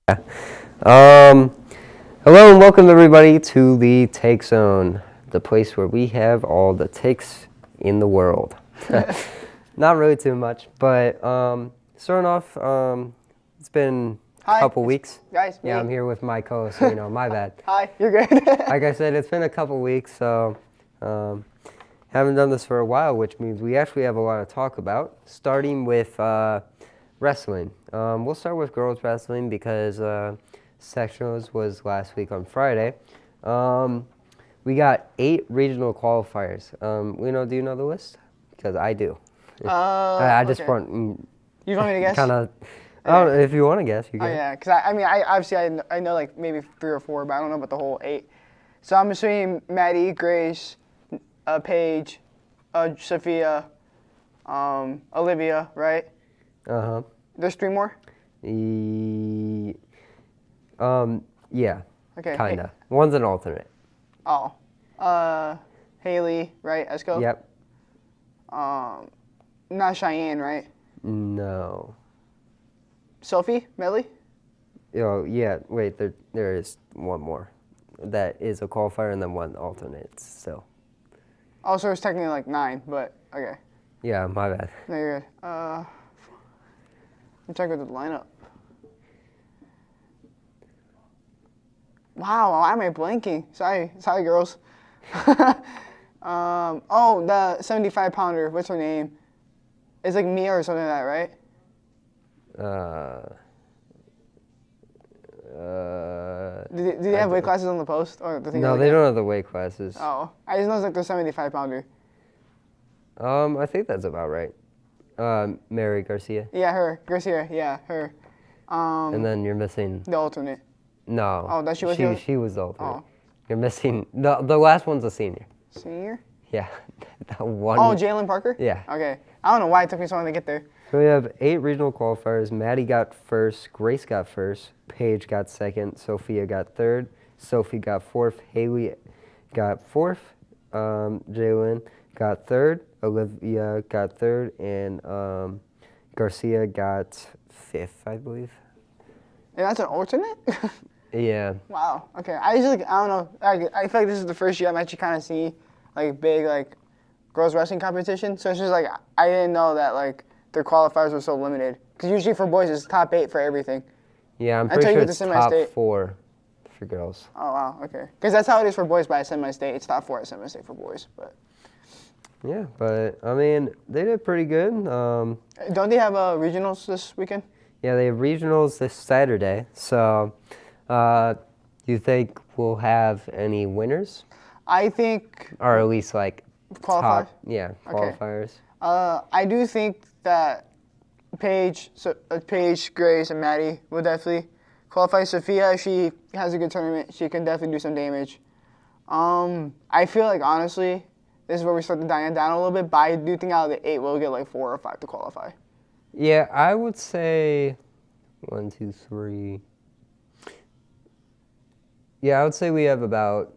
Um, Hello and welcome everybody to the Take Zone, the place where we have all the takes in the world. Not really too much, but starting off, it's been a Hi, couple weeks. guys. Yeah, Me. I'm here with my co-host, so my bad. Hi, you're good. Like I said, it's been a couple weeks, so haven't done this for a while, which means we actually have a lot to talk about, starting with wrestling. We'll start with girls wrestling because sectionals was last week on Friday. We got 8 regional qualifiers. Do you know the list? Because I do. I just Okay. want You want me to guess? kind of. I don't know if you want to guess. You Oh can. yeah, because I obviously I know like maybe 3 or 4, but I don't know about the whole 8. So I'm assuming Maddie, Grace, Paige, Sophia, Olivia, right? Uh There's 3 more. huh. Yeah. Okay. Kinda. One's an alternate. Oh, Haley, right? Esco. Yep. Not Cheyenne, right? No. Sophie, Melly. Oh yeah. Wait. There is one more. That is a qualifier and then one alternate. So. Also, it's technically like 9, but okay. Yeah. My bad. No, you're good. Let me check with the lineup. Wow, why am I blanking? Sorry, girls. Oh, the 75-pounder. What's her name? It's like Mia or something like that, right? Do they have weight classes on the post or the thing? No, like they that? don't have the weight classes. Oh, I just know it's like the 75-pounder. I think that's about right. Mary Garcia. Yeah, her. Garcia. Yeah, her. And then you're missing. The alternate. No. Oh, that she was the- She was the alternate. Oh. You're missing. The last one's a senior. Senior. Yeah. That one. Oh, Jalen Parker. Yeah. Okay. I don't know why it took me so long to get there. So we have 8 regional qualifiers. Maddie got first. Grace got first. Paige got second. Sophia got third. Sophie got fourth. Haley got fourth. Jalen got third. Olivia got third. And Garcia got fifth, I believe. And that's an alternate? Yeah. Wow. Okay. I don't know. I feel like this is the first year I'm actually kind of seeing like big like girls wrestling competition. So it's just like I didn't know that like their qualifiers were so limited. Because usually for boys it's top 8 for everything. Yeah, I'm Until pretty you sure get to it's top semi-state. 4 for girls. Oh wow. Okay. Because that's how it is for boys by semi-state. It's top 4 at semi-state for boys. But Yeah, but I mean, they did pretty good. don't they have regionals this weekend? Yeah, they have regionals this Saturday. So, you think we'll have any winners, I think or at least like Qualified? top? Yeah, Okay. qualifiers. I do think that Paige, Grace, and Maddie will definitely qualify. Sophia, if she has a good tournament, she can definitely do some damage. I feel like honestly, this is where we start to dial down a little bit. But I do think out of the 8, we'll get like 4 or 5 to qualify. Yeah, I would say 1, 2, 3. Yeah, I would say we have about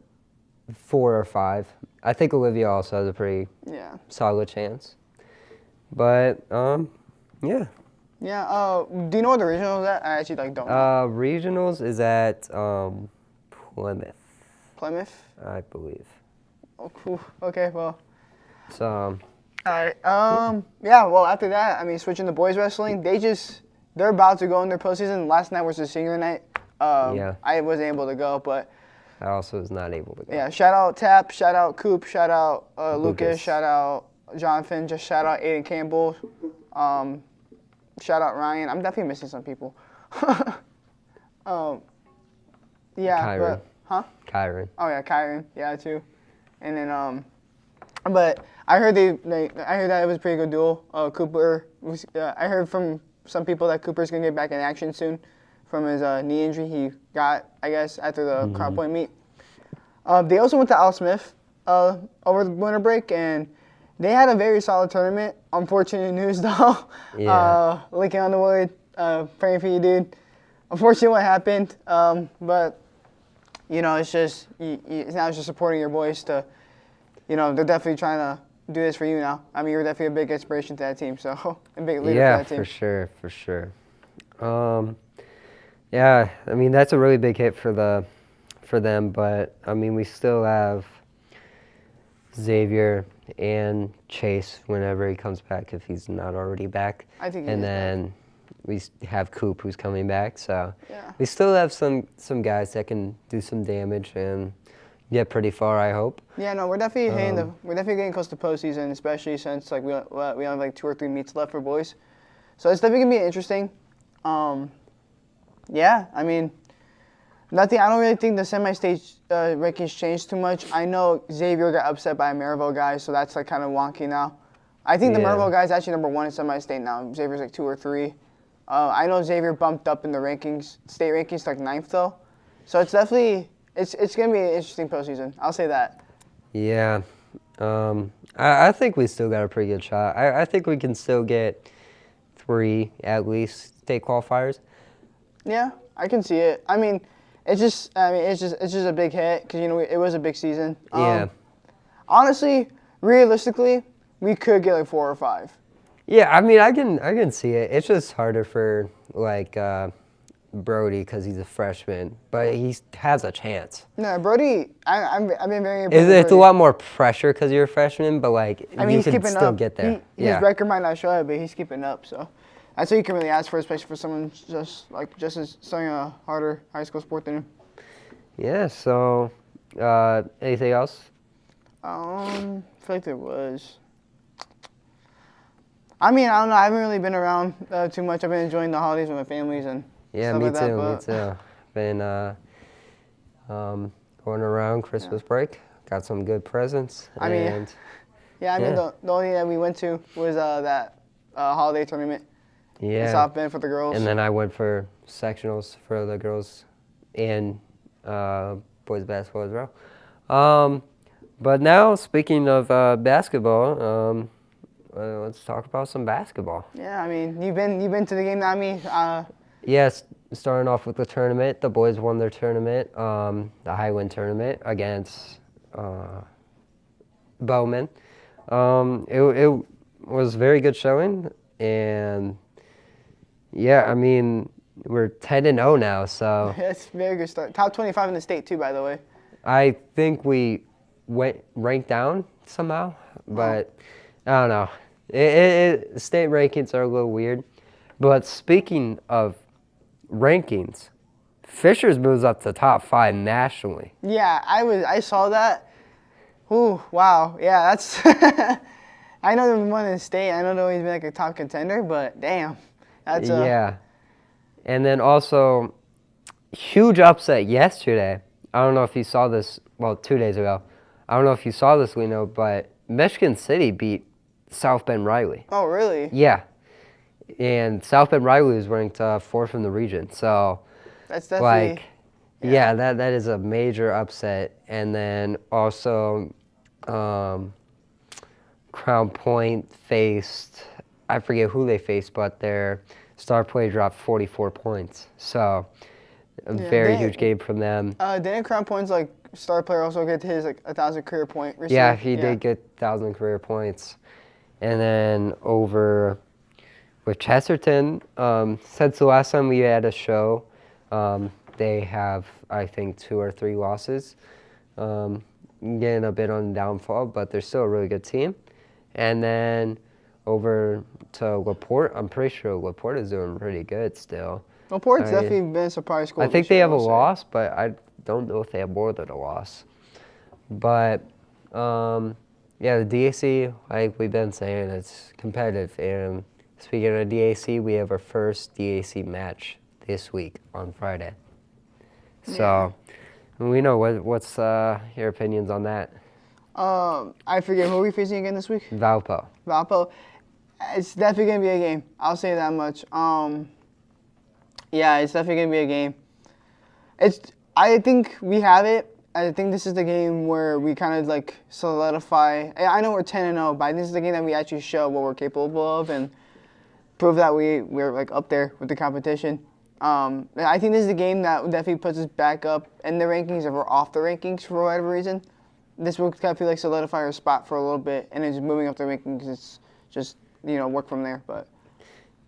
4 or 5. I think Olivia also has a pretty Yeah. solid chance. But yeah. Yeah. Do you know what the regional is at? I actually don't know. Regionals is at Plymouth, Plymouth. I believe. Oh, cool. Okay. Well. So All right. Yeah. Well, after that, I mean, switching to boys wrestling, they're about to go in their postseason. Last night was the senior night. Yeah. I wasn't able to go, but I also was not able to go. yeah. Shout out Tap. Shout out Coop. Shout out Lucas. Lucas. Shout out Jonathan. Just shout out Aiden Campbell. Shout out Ryan. I'm definitely missing some people. Yeah. Kyron. But, huh? Kyron. Oh yeah, Kyron. Yeah, too. And then but I heard I heard that it was a pretty good duel. Cooper was. I heard from some people that Cooper's gonna get back in action soon, from his knee injury he got, I guess, after the Crown Point meet. They also went to Al Smith over the winter break, and they had a very solid tournament. Unfortunate news though. Yeah. Lincoln Underwood, praying for you, dude. Unfortunately, what happened, but. It's just now it's just supporting your boys to, they're definitely trying to do this for you now. I mean, you're definitely a big inspiration to that team, so a big leader Yeah, for that team. for sure. Yeah, I mean that's a really big hit for them, but I mean we still have Xavier and Chase whenever he comes back if he's not already back, I think he and is back. then have Coop who's coming back. So Yeah. we still have some guys that can do some damage and get pretty far. I hope. Yeah, no, we're definitely getting close to postseason, especially since like we only have like 2 or 3 meets left for boys. So it's definitely gonna be interesting. Yeah, I mean, nothing. I don't really think the semi-state rankings changed too much. I know Xavier got upset by a Maryville guy, so that's like kind of wonky now. I think the Yeah. Maryville guy is actually number 1 in semi-state now. Xavier's like 2 or 3. I know Xavier bumped up in the rankings, state rankings, to like 9th though. So it's definitely it's gonna be an interesting postseason. I'll say that. Yeah, I think we still got a pretty good shot. I think we can still get 3 at least state qualifiers. Yeah, I can see it. I mean, it's just a big hit because you know it was a big season. Yeah. Honestly, realistically, we could get like 4 or 5. Yeah, I mean, I can see it. It's just harder for like Brody because he's a freshman, but he has a chance. No, Brody, I've been very impressed It's, with it's a Brody. lot more pressure because you're a freshman, but like I mean, you he's can keeping still up. get there. His record might not show it, but he's keeping up. So that's what you can really ask for, especially for someone just as starting a harder high school sport than him. Yeah. So, anything else? I feel like there was. I mean, I don't know. I haven't really been around too much. I've been enjoying the holidays with my families and Yeah, stuff me like that. too. But Me too. Been going around Christmas break. Got some good presents. I mean, and yeah, I mean, Yeah. the only thing that we went to was that holiday tournament. yeah. South Bend for the girls. And then I went for sectionals for the girls and boys basketball as well. But now, speaking of basketball, let's talk about some basketball. Yeah, I mean, you've been to the game, Nami. Yes, starting off with the tournament, the boys won their tournament, the Highland tournament against Bowman. It was a very good showing, and yeah, I mean, we're 10-0 now, so That's a very good start. Top 25 in the state too, by the way. I think we went ranked down somehow, but I don't know. State rankings are a little weird. But speaking of rankings, Fishers moves up to top 5 nationally. Yeah, I saw that. Ooh, wow. Yeah, that's. I know they've won in the state. I don't know he's been like a top contender, but damn, that's Yeah. And then also, huge upset yesterday. I don't know if you saw this, well, 2 days ago. I don't know if you saw this, Lino, but Michigan City beat South Bend Riley. Oh, really? Yeah. And South Bend Riley is ranked 4th in the region. So, That's definitely. like, yeah, that is a major upset. And then also, Crown Point faced, I forget who they faced, but their star player dropped 44 points. So, a very they- huge game from them. Didn't Crown Point's like star player also get his like 1,000 career point? Recently? Yeah, he did get 1,000 career points. And then over with Chesterton, since the last time we had a show, they have, I think, 2 or 3 losses. Getting a bit on the downfall, but they're still a really good team. And then over to LaPorte, I'm pretty sure LaPorte is doing pretty good still. Well, Port's I- definitely been a surprise school. I think this they year, have a I'll say. loss, but I don't know if they have more than a loss. But yeah, the DAC, like we've been saying, it's competitive. And speaking of DAC, we have our first DAC match this week on Friday. So we know what's your opinions on that. I forget who are we facing again this week. Valpo. Valpo. It's definitely gonna be a game. I'll say that much. Yeah, it's definitely gonna be a game. I think we have it. I think this is the game where we kind of like solidify. I know we're 10-0, but this is the game that we actually show what we're capable of and prove that we're like up there with the competition. I think this is the game that definitely puts us back up in the rankings if we're off the rankings for whatever reason. This will kind of feel like solidify our spot for a little bit, and then just moving up the rankings. It's just work from there. But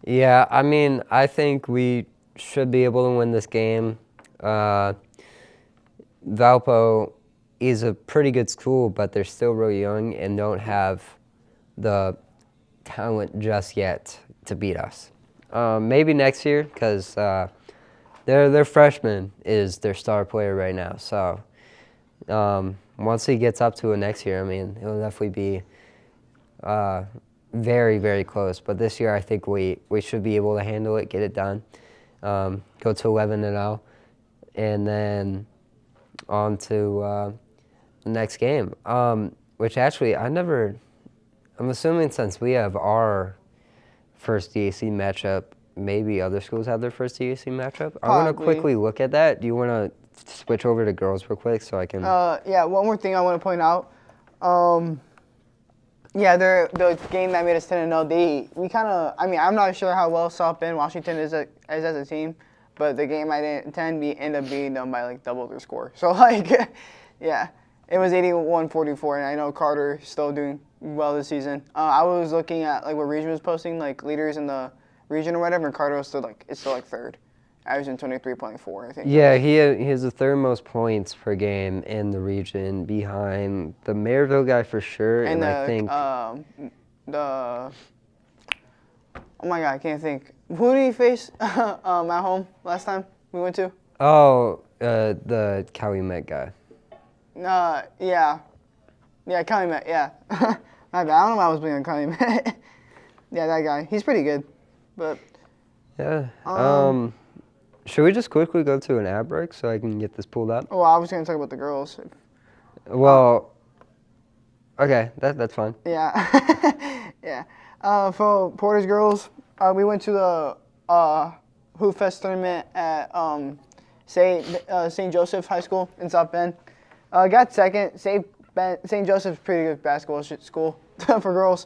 Yeah, I mean, I think we should be able to win this game. Valpo is a pretty good school, but they're still really young and don't have the talent just yet to beat us. Maybe next year, because their freshman is their star player right now. So once he gets up to it next year, I mean, it'll definitely be very, very close. But this year, I think we should be able to handle it, get it done, go to 11-0, and then on to the next game. Which actually, I'm assuming since we have our first DAC matchup, maybe other schools have their first DAC matchup. I want to Probably. quickly look at that. Do you want to switch over to girls real quick so I can? Yeah, one more thing I want to point out. Yeah, the game that made us 10-0. I'm not sure how well South Bend Washington is as a team, but the game I didn't attend, we ended up beating them by like double their score. So like, yeah, it was 81-44, and I know Carter's still doing well this season. I was looking at like what region was posting, like leaders in the region or whatever, and Carter was still like third, averaging 23.4, I think. Yeah, he has the third most points per game in the region, behind the Maryville guy for sure, and I think oh my god, I can't think. Who did he face at home last time we went to? the Calumet guy. Yeah, Calumet. Yeah, my bad. I don't know why I was playing on Calumet. Yeah, that guy. He's pretty good, but Yeah. Should we just quickly go to an ad break so I can get this pulled up? I was gonna talk about the girls. Well, okay, that's fine. Yeah, yeah. For Porter's girls, we went to the Hoop Fest tournament at St. Joseph High School in South Bend. Got second. St. Joseph's pretty good basketball school for girls.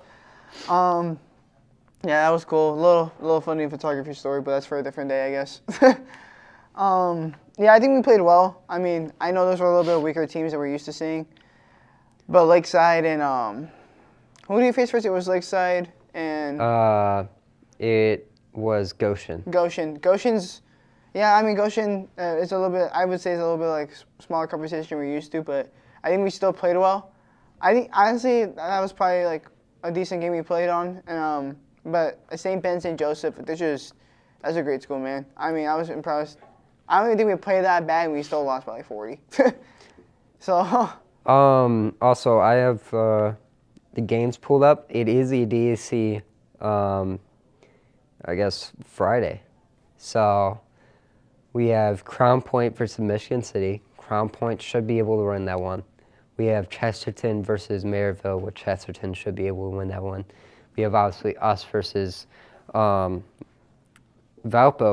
Yeah, that was cool. A little funny photography story, but that's for a different day, I guess. Yeah, I think we played well. I mean, I know those were a little bit weaker teams that we're used to seeing, but Lakeside and who do you face first? It was Lakeside and It was Goshen. Goshen's, yeah. I mean, Goshen is a little bit. I would say it's a little bit like smaller competition we're used to, but I think we still played well. I think honestly that was probably like a decent game we played on, and but St. Ben, St. Joseph, that's a great school, man. I mean, I was impressed. I don't even think we played that bad, and we still lost by like 40. So. Also, I have the games pulled up. It is a DAC, I guess, Friday. So we have Crown Point versus Michigan City. Crown Point should be able to win that one. We have Chesterton versus Maryville, which Chesterton should be able to win that one. We have obviously us versus Valpo,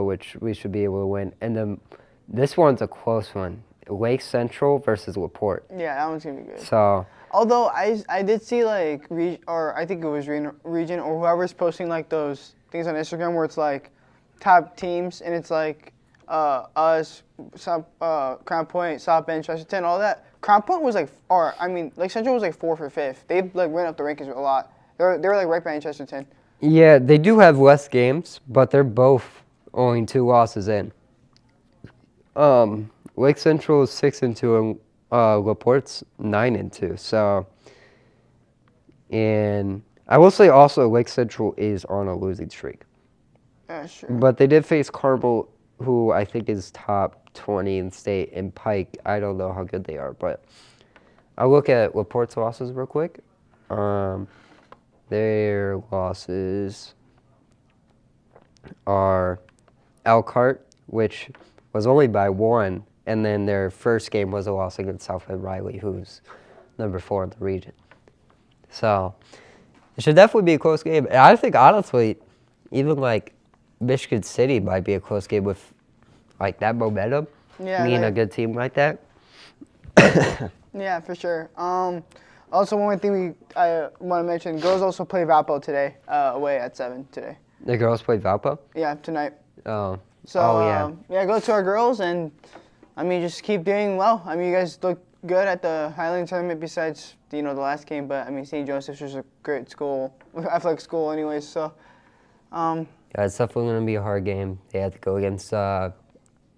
which we should be able to win. And then this one's a close one. Lake Central versus LaPorte. Yeah, that one's gonna be good. So, although I did see like I think it was region or whoever's posting like those things on Instagram where it's like top teams and it's like us, Crown Point, South Bend, Chesterton, all that. Crown Point was like, Lake Central was like 4th or 5th. They like ran up the rankings a lot. They were like right behind Chesterton. yeah, they do have less games, but they're both only 2 losses in. Lake Central is 6-2 and LaPorte's 9-2. So, and I will say also Lake Central is on a losing streak. Yeah, sure. But they did face Carmel, who I think is top 20 in state, and Pike. I don't know how good they are, but I'll look at LaPorte's losses real quick. Their losses are Elkhart, which was only by 1, and then their first game was a loss against South Bend Riley, who's number 4 in the region. So it should definitely be a close game. And I think, honestly, even like Michigan City might be a close game with like that momentum. Yeah, Me and a good team like that. Yeah, for sure. Also, one more thing I want to mention, girls also play Valpo today, away at 7 today. The girls played Valpo? Yeah, tonight. Oh. So, yeah. Yeah, go to our girls and, I mean, just keep doing well. I mean, you guys look good at the Highland tournament besides, the last game, but, I mean, St. Joseph's is a great school, athletic school anyways, so, It's definitely going to be a hard game. They have to go against number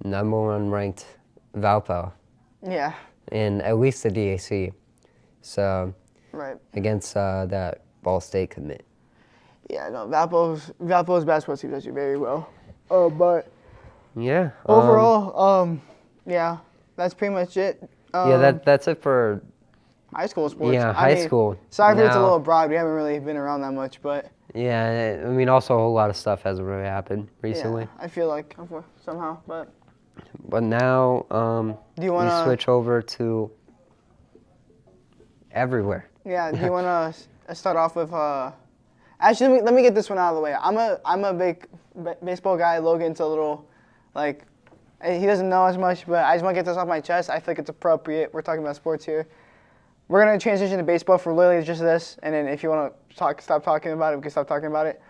1 ranked Valpo Yeah. in at least the DAC. So Right. against that Ball State commit. Yeah. No. Valpo's basketball team does do very well. But Yeah. overall, yeah, that's pretty much it. Yeah, that's it for High school sports. yeah, I high mean, school. Sorry if it's a Now- little broad. We haven't really been around that much, but Yeah, I mean, also a whole lot of stuff hasn't really happened recently. yeah, I feel like somehow. But But now do you we want to? switch over to everywhere. Yeah. Do you want to start off with? Actually, let me get this one out of the way. I'm a big baseball guy. Logan's a little, like, he doesn't know as much, but I just want to get this off my chest. I feel like it's appropriate. We're talking about sports here. We're gonna transition to baseball for literally just this, and then if you want to stop talking about it, we can stop talking about it.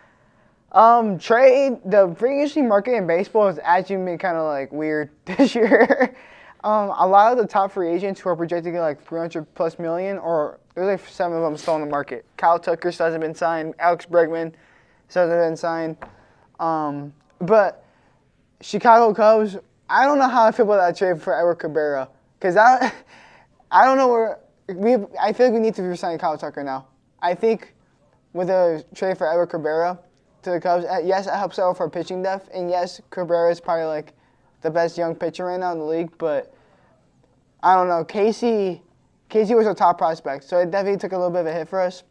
The free agency market in baseball has actually been kind of like weird this year. A lot of the top free agents who are projected to get like 300+ million, or there's like 7 of them still on the market. Kyle Tucker still hasn't been signed. Alex Bregman still hasn't been signed. But Chicago Cubs, I don't know how I feel about that trade for Edward Cabrera, because I don't know where I feel like we need to resign Kyle Tucker now. I think with a trade for Edward Cabrera to the Cubs, yes, it helps out for pitching depth, and yes, Cabrera is probably like the best young pitcher right now in the league, but I don't know. Casey was a top prospect, so it definitely took a little bit of a hit for us,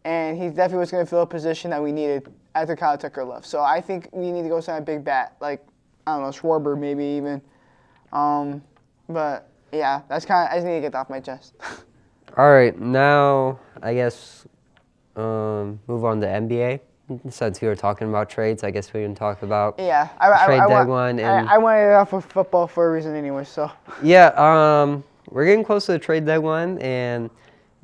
and he definitely was going to fill a position that we needed after Kyle Tucker left. So I think we need to go sign a big bat, like, I don't know, Schwarber maybe even. But yeah, that's I just need to get that off my chest. All right, now I guess move on to NBA. Since we were talking about trades, I guess we can talk about Yeah, trade deadline. I wanted it off of football for a reason anyway, so. Yeah, we're getting close to the trade deadline, and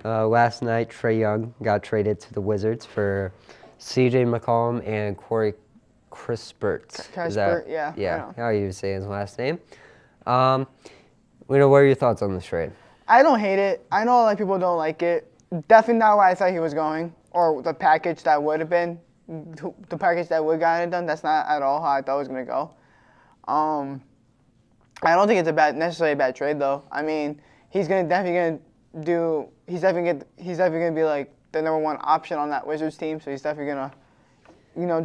last night Trae Young got traded to the Wizards for C.J. McCollum and Corey Kispert. Kispert, yeah. I Yeah, know. how you say his last name. What are your thoughts on this trade? I don't hate it. I know a lot of people don't like it. Definitely not where I thought he was going, or the package that would have been, the package that would have gotten it done. That's not at all how I thought it was gonna go. I don't think it's necessarily a bad trade though. I mean, he's definitely gonna be like the number 1 option on that Wizards team. So he's definitely gonna,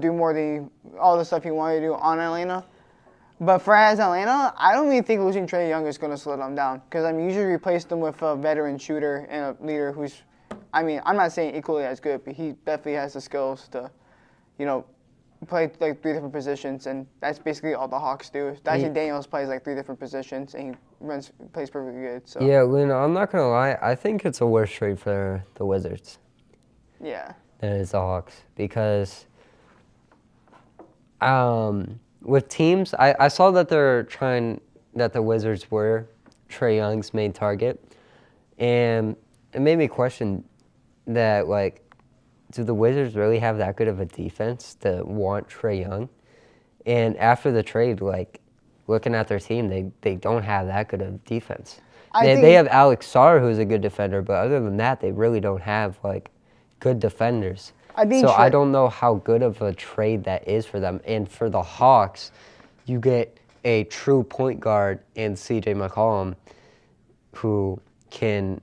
do more all the stuff he wanted to do on Atlanta. But for Atlanta, I don't really think losing Trae Young is going to slow them down. Because I mean, usually replace them with a veteran shooter and a leader who's, I mean, I'm not saying equally as good, but he definitely has the skills to, play like 3 different positions, and that's basically all the Hawks do. Dyson Daniels plays like 3 different positions, and he plays perfectly good. So Yeah, Luna, I'm not gonna lie. I think it's a worse trade for the Wizards yeah, than it is the Hawks because with teams, I saw that that the Wizards were Trae Young's main target, and it made me question that, like, do the Wizards really have that good of a defense to want Trae Young? And after the trade, like, looking at their team, they don't have that good of defense. They have Alex Sarr, who's a good defender, but other than that, they really don't have, like, good defenders. I don't know how good of a trade that is for them. And for the Hawks, you get a true point guard in C.J. McCollum who can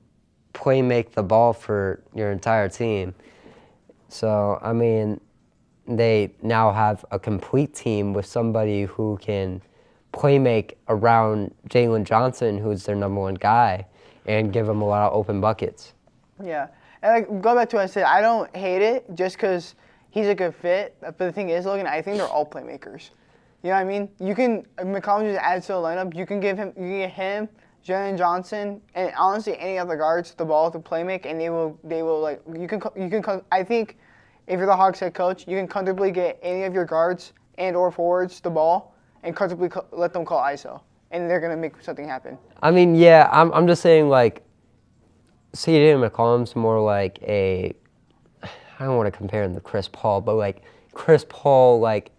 make the ball for your entire team. So, I mean, they now have a complete team with somebody who can make around Jalen Johnson, who's their number 1 guy, and give him a lot of open buckets. Yeah. And like, going back to what I said, I don't hate it just because he's a good fit. But the thing is, Logan, I think they're all playmakers. You know what I mean? McCollum just adds to the lineup. You can get him, Jalen Johnson, and honestly any other guards the ball to play make, and they will like I think if you're the Hawks head coach, you can comfortably get any of your guards and or forwards the ball and comfortably let them call ISO, and they're gonna make something happen. I mean, yeah, I'm just saying, like, C.J. McCollum's more like I don't want to compare him to Chris Paul, but like Chris Paul, like,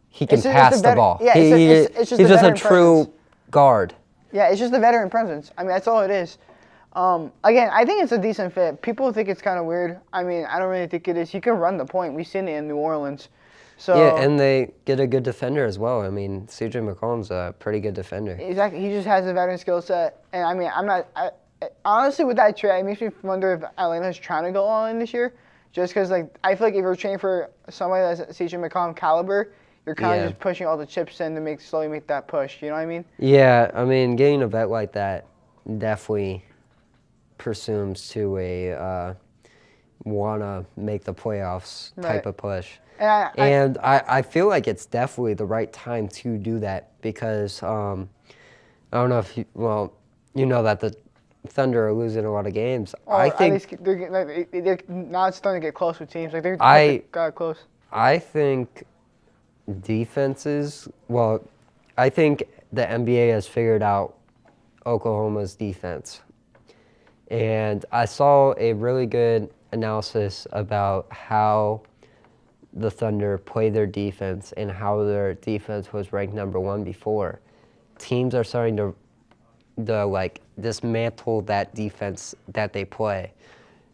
he can pass the ball. Yeah, he's just a true guard. Yeah, it's just the veteran presence. I mean, that's all it is. Again, I think it's a decent fit. People think it's kind of weird. I mean, I don't really think it is. He can run the point. We've seen it in New Orleans. So Yeah, and they get a good defender as well. I mean, CJ McCollum's a pretty good defender. exactly, he just has a veteran skill set, and I mean, honestly with that trade, it makes me wonder if Atlanta's trying to go all in this year, just because like I feel like if you're training for somebody that's CJ McCollum caliber, you're kind of Yeah. just pushing all the chips in to slowly make that push. You know what I mean? Yeah, I mean, getting a vet like that definitely presumes to a wanna make the playoffs type Right. of push. And And I feel like it's definitely the right time to do that because I don't know if you know that the Thunder are losing a lot of games. or I at think least they're now it's starting to get close with teams. Like they I- got close. I think defenses. Well, I think the NBA has figured out Oklahoma's defense, and I saw a really good analysis about how the Thunder play their defense and how their defense was ranked number one before. Teams are starting to like dismantle that defense that they play.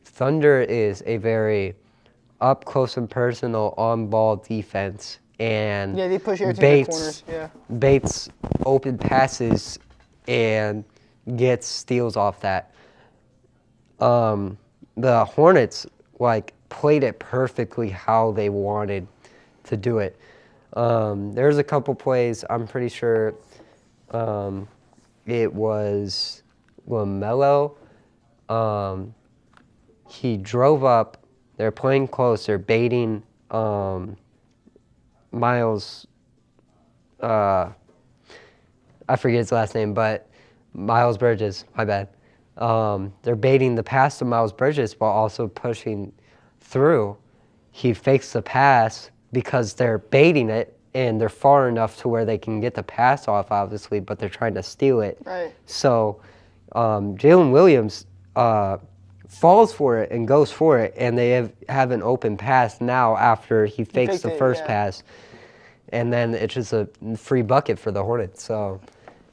Thunder is a very up close and personal on ball defense, and Yeah, they push everything to the corners. Yeah. Bates open passes and gets steals off that. The Hornets like played it perfectly how they wanted to do it. There's a couple plays, I'm pretty sure it was LaMelo. He drove up, they're playing close, they're baiting Miles, I forget his last name, but Miles Bridges, my bad. They're baiting the pass to Miles Bridges while also pushing through. He fakes the pass because they're baiting it and they're far enough to where they can get the pass off, obviously, but they're trying to steal it. Right. So Jalen Williams falls for it and goes for it, and they have an open pass now after he fakes faked the it, first yeah. pass. And then it's just a free bucket for the Hornets. So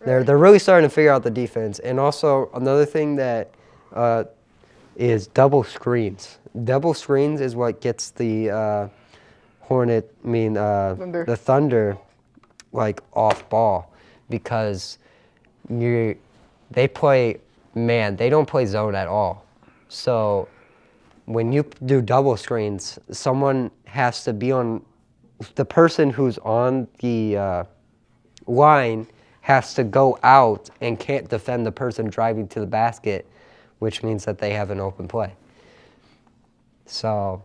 they're really starting to figure out the defense. And also another thing that is double screens. Double screens is what gets the Thunder. the Thunder like off ball because they play man. They don't play zone at all. So when you do double screens, someone has to be on. The person who's on the line has to go out and can't defend the person driving to the basket, which means that they have an open play. So,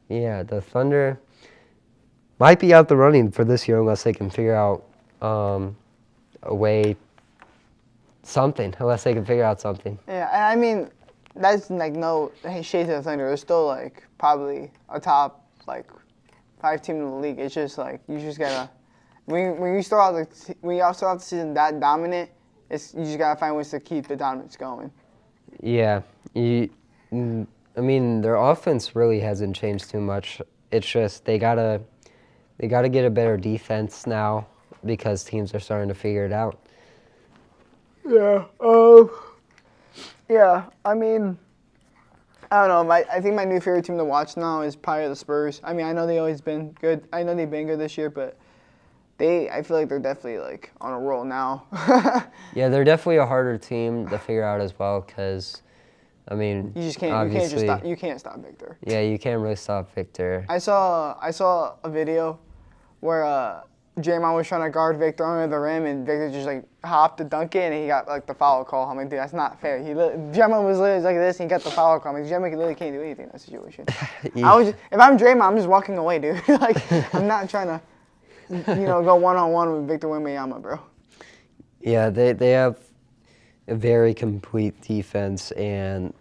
yeah, the Thunder might be out the running for this year unless they can figure out a way, unless they can figure out something. Yeah, and I mean, that's like no shade to the Thunder. They're still like probably a top like 5 team in the league. It's just like you just gotta when you start out the season that dominant, you just gotta find ways to keep the dominance going. Yeah, I mean their offense really hasn't changed too much. It's just they gotta get a better defense now because teams are starting to figure it out. Yeah. Yeah. I mean, I don't know. I think my new favorite team to watch now is probably the Spurs. I mean, I know they've always been good. I know they've been good this year, but I feel like they're definitely like on a roll now. Yeah, they're definitely a harder team to figure out as well because, I mean, You just can't. obviously, You can't stop Victor. Yeah, you can't really stop Victor. I saw a video where Draymond was trying to guard Victor under the rim, and Victor just like hopped to dunk it, and he got like the foul call. I'm like, dude, that's not fair. Draymond was literally like this, and he got the foul call. I'm like, Draymond literally can't do anything in that situation. If I'm Draymond, I'm just walking away, dude. Like, I'm not trying to, go one-on-one with Victor Wembanyama, bro. Yeah, they have a very complete defense, and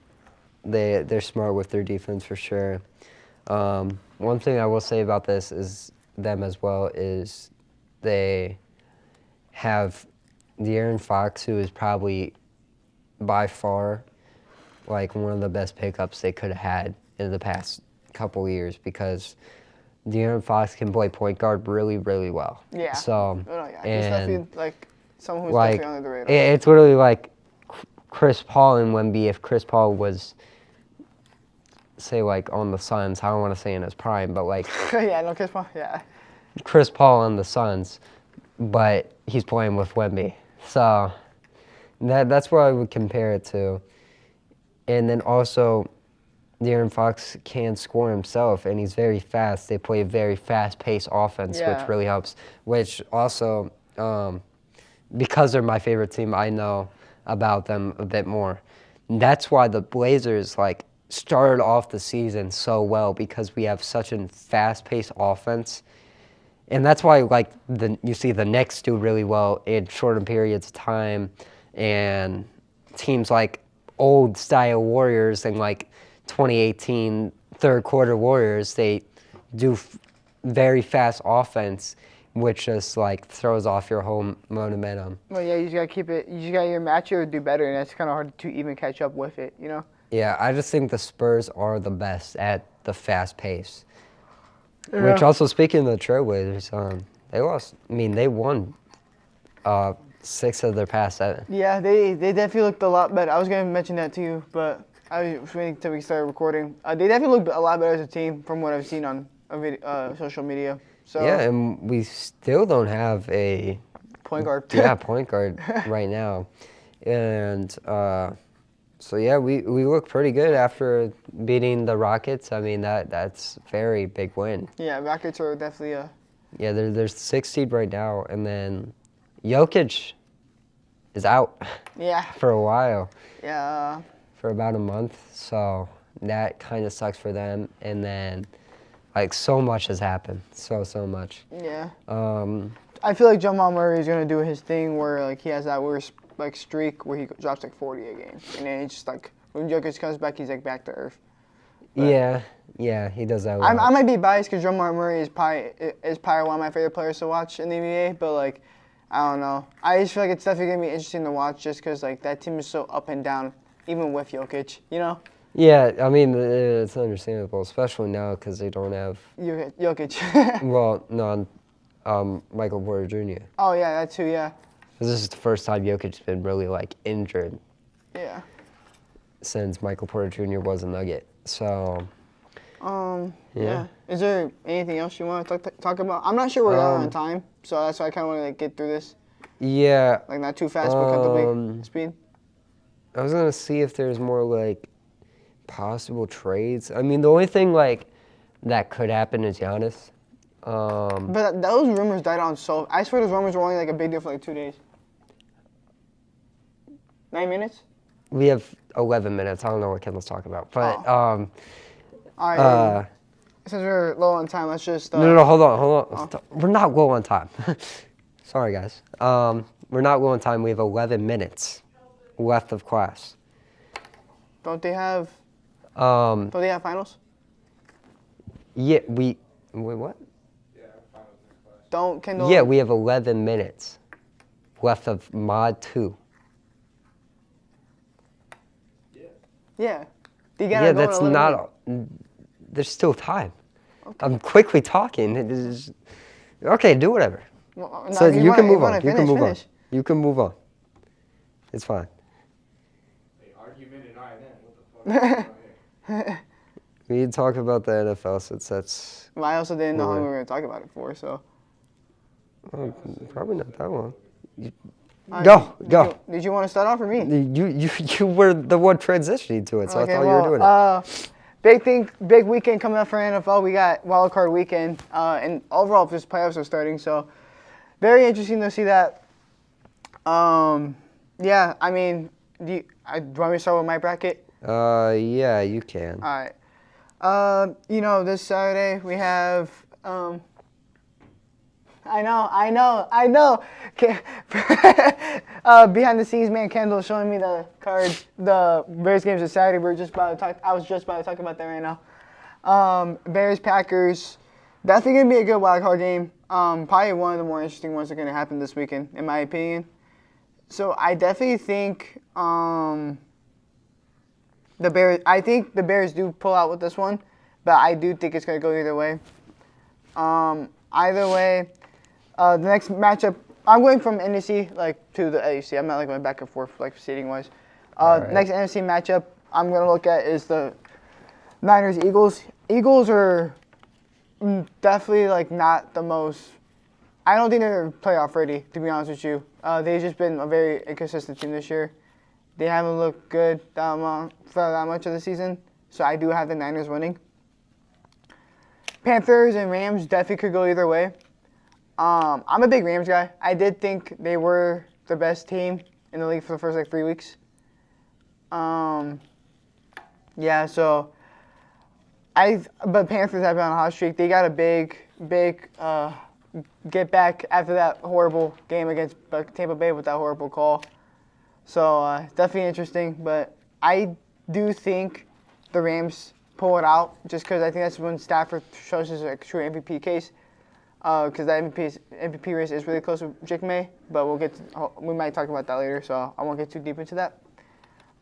they're smart with their defense for sure. One thing I will say about this is them as well is they have De'Aaron Fox, who is probably by far like one of the best pickups they could have had in the past couple years because De'Aaron Fox can play point guard really, really well. Yeah. So, Oh, yeah. He's and definitely like someone who's like definitely under the radar. it's literally like Chris Paul and Wemby if Chris Paul was say like on the Suns. I don't want to say in his prime, but like Yeah, no, Chris Paul. Yeah. Chris Paul on the Suns, but he's playing with Wemby. So that's what I would compare it to. And then also, De'Aaron Fox can score himself, and he's very fast. They play a very fast-paced offense, Yeah. which really helps. Which also, because they're my favorite team, I know about them a bit more. And that's why the Blazers started off the season so well, because we have such a fast-paced offense. And that's why you see the Knicks do really well in shorter periods of time, and teams like old style Warriors and 2018 third quarter Warriors, they do very fast offense, which just throws off your whole momentum. Well, yeah, you just gotta keep it. You just gotta your match or do better, and that's kind of hard to even catch up with it. You know. Yeah, I just think the Spurs are the best at the fast pace. Yeah. Which also, speaking of the Trailblazers, they lost. I mean, they won 6 of their past 7. Yeah, they definitely looked a lot better. I was gonna mention that to you, but I was waiting until we started recording. They definitely looked a lot better as a team from what I've seen on social media. So Yeah, and we still don't have a point guard. point guard right now, and so yeah, we look pretty good after beating the Rockets. I mean that's a very big win. Yeah, Rockets are definitely a. Yeah, they're 6th seed right now, and then Jokic is out Yeah. for a while, Yeah. for about a month. So that kind of sucks for them. And then so much has happened, so much. Yeah. Um, I feel like Jamal Murray is gonna do his thing where he has that worst streak where he drops 40 a game, and then it's just when Jokic comes back, he's back to earth. But yeah, he does that a lot. I might be biased because Jamal Murray is probably one of my favorite players to watch in the NBA, but I don't know. I just feel like it's definitely gonna be interesting to watch just because that team is so up and down, even with Jokic, you know. Yeah, I mean it's understandable, especially now because they don't have. Jokic. Well, no, Michael Porter Jr. Oh yeah, that too. Yeah. This is the first time Jokic's been really injured Yeah. since Michael Porter Jr. was a Nugget. So. Yeah. Is there anything else you want to talk about? I'm not sure we're on time, so that's why I kind of want to get through this. Yeah. Not too fast, but comfortably speed. I was gonna see if there's more possible trades. I mean, the only thing that could happen is Giannis. But those rumors died on so. I swear those rumors were only a big deal for 2 days. 9 minutes. We have 11 minutes. I don't know what Kendall's talking about, but All right. Since we're low on time, let's just. No, hold on. We're not low on time. Sorry, guys. We're not low on time. We have 11 minutes left of class. Don't they have? Don't they have finals? Yeah, wait, what? Don't Kendall? Yeah, we have 11 minutes left of Mod 2. Yeah. Yeah, that's not. There's still time. Okay. I'm quickly talking. It is, okay, do whatever. Well, so you can move on. You can move on. It's fine. Argument and I then. We need to talk about the NFL since that's. Well, I also didn't know how we were going to talk about it for, so. Probably not that long. Go. Did you want to start off or me? You were the one transitioning to it, so okay, I thought you were doing it. Big weekend coming up for NFL. We got wild card weekend, and overall, just playoffs are starting, so very interesting to see that. Yeah, I mean, do you want me to start with my bracket? Yeah, you can. All right. This Saturday we have. I know. Behind the scenes, man, Kendall showing me the card. The Bears games this Saturday. I was just about to talk about that right now. Bears Packers. Definitely gonna be a good wild card game. Probably one of the more interesting ones that are gonna happen this weekend, in my opinion. So I definitely think the Bears. I think the Bears do pull out with this one, but I do think it's gonna go either way. Either way. The next matchup, I'm going from NFC to the AFC. I'm not going back and forth seeding wise. Right. Next NFC matchup I'm gonna look at is the Niners Eagles. Eagles are Definitely like not the most. I don't think they're playoff ready, to be honest with you. They've just been a very inconsistent team this year. They haven't looked good for that much of the season, so I do have the Niners winning. Panthers and Rams definitely could go either way. I'm a big Rams guy. I did think they were the best team in the league for the first like 3 weeks. Yeah, so but Panthers have been on a hot streak. They got a big get back after that horrible game against Tampa Bay with that horrible call. So definitely interesting, but I do think the Rams pull it out just because I think that's when Stafford shows his like, true MVP case. Because that MVP race is really close with Drake May, but we might talk about that later, so I won't get too deep into that.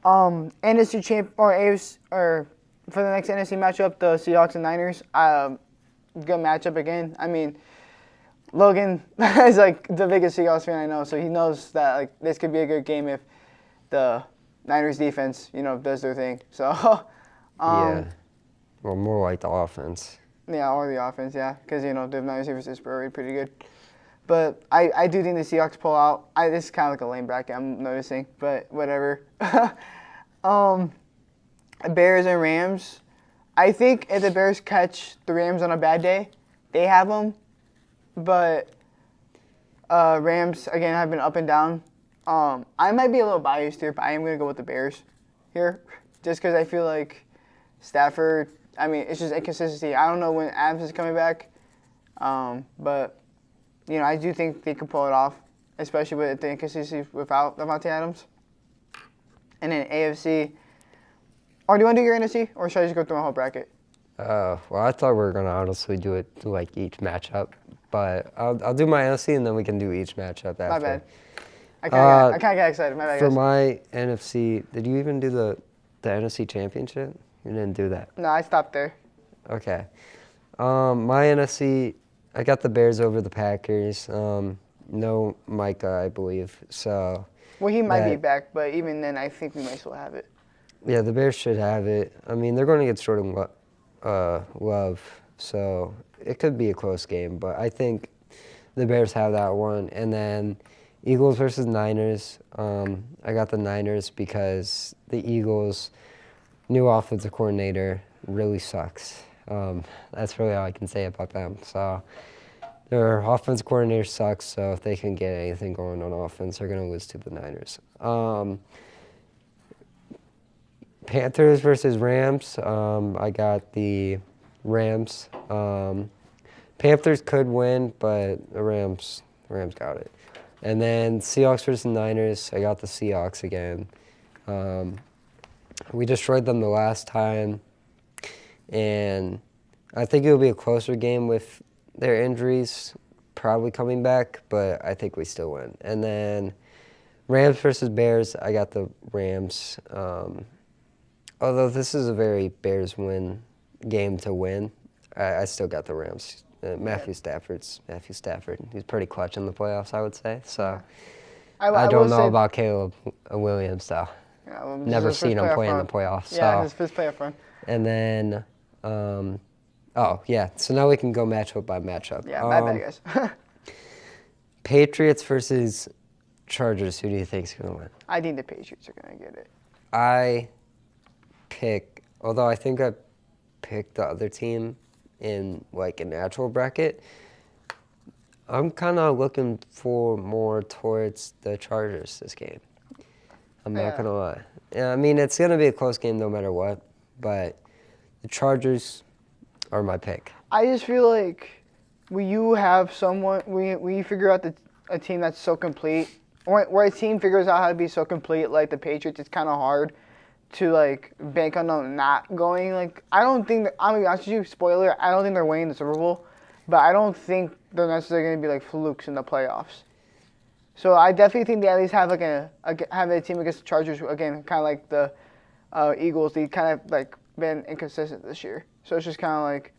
NFC champ or AFC or for the next NFC matchup, the Seahawks and Niners. Good matchup again. I mean, Logan is like the biggest Seahawks fan I know, so he knows that like this could be a good game if the Niners defense, does their thing. So yeah. Well, more like the offense. Yeah, or the offense, yeah, because the Niners defense is already pretty good. But I do think the Seahawks pull out. This is kind of like a lame bracket, I'm noticing, but whatever. Bears and Rams. I think if the Bears catch the Rams on a bad day, they have them. But Rams, again, have been up and down. I might be a little biased here, but I am going to go with the Bears here. Just because I feel like Stafford, it's just inconsistency. I don't know when Adams is coming back. But, I do think they can pull it off, especially with the inconsistency without Davante Adams. And then AFC. Or do you want to do your NFC, or should I just go through my whole bracket? Well, I thought we were going to honestly do it like each matchup. But I'll do my NFC, and then we can do each matchup after. My bad. I kind of got excited. My bad, For guys. my NFC, did you even do the NFC Championship? You didn't do that. No, I stopped there. Okay. My NFC, I got the Bears over the Packers. No Micah, I believe. So. Well, he might be back, but even then, I think we might still have it. Yeah, the Bears should have it. They're going to get Jordan Love, so it could be a close game. But I think the Bears have that one. And then Eagles versus Niners. I got the Niners because the Eagles' new offensive coordinator really sucks. That's really all I can say about them. So their offensive coordinator sucks, so if they can get anything going on offense, they're going to lose to the Niners. Panthers versus Rams. I got the Rams. Panthers could win, but the Rams got it. And then Seahawks versus Niners. I got the Seahawks again. We destroyed them the last time, and I think it'll be a closer game with their injuries probably coming back, but I think we still win. And then Rams versus Bears. I got the Rams. Although this is a very Bears win game to win, I still got the Rams. Matthew Stafford. He's pretty clutch in the playoffs, I would say. So I don't know about Caleb Williams, though. Yeah, well, Never seen him play in the playoffs. Yeah, so. his first playoff run. And then, so now we can go matchup by matchup. Yeah, my bad, guys. Patriots versus Chargers. Who do you think is going to win? I think the Patriots are going to get it. Although I think I picked the other team in like a natural bracket, I'm kind of looking for more towards the Chargers this game. I'm not going to lie. It's going to be a close game no matter what, but the Chargers are my pick. I just feel like when you have someone, when you figure out a team that's so complete, where a team figures out how to be so complete like the Patriots, it's kind of hard to like bank on them not going. Like I don't think that, I'm gonna be honest with you, spoiler, I don't think they're winning the Super Bowl, but I don't think they're necessarily gonna be like flukes in the playoffs. So I definitely think they at least have like have a team against the Chargers again, kind of like the Eagles. They kind of like been inconsistent this year, so it's just kind of like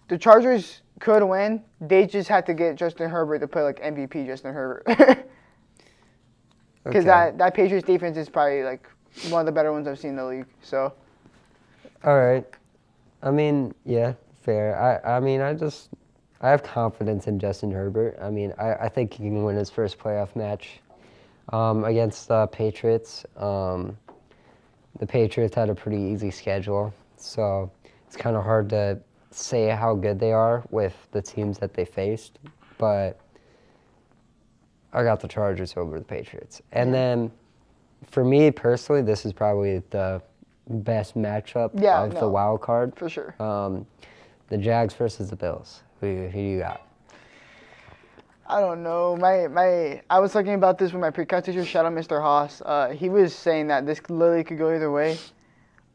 the Chargers could win. They just had to get Justin Herbert to play like MVP Justin Herbert. Because that Patriots defense is probably like one of the better ones I've seen in the league. So. All right. Yeah. fair. I mean, I have confidence in Justin Herbert. I mean, I think he can win his first playoff match against the Patriots. The Patriots had a pretty easy schedule, so it's kind of hard to say how good they are with the teams that they faced, but I got the Chargers over the Patriots. And then for me personally, this is probably the best matchup of the wild card. For sure. The Jags versus the Bills. Who you got? I don't know. I was talking about this with my pre-cal teacher. Shout out Mr. Haas. He was saying that this literally could go either way.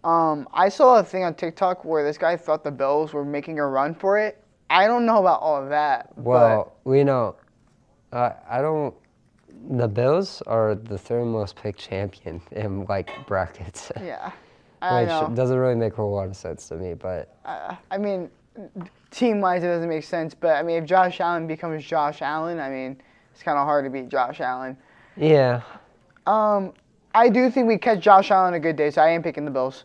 I saw a thing on TikTok where this guy thought the Bills were making a run for it. I don't know about all of that. Well, we know. I don't. The Bills are the third most picked champion in like brackets. Yeah, I know. Which doesn't really make a whole lot of sense to me, but. I mean, team-wise, it doesn't make sense. But I mean, if Josh Allen becomes Josh Allen, I mean, it's kind of hard to beat Josh Allen. Yeah. I do think we catch Josh Allen a good day, so I am picking the Bills.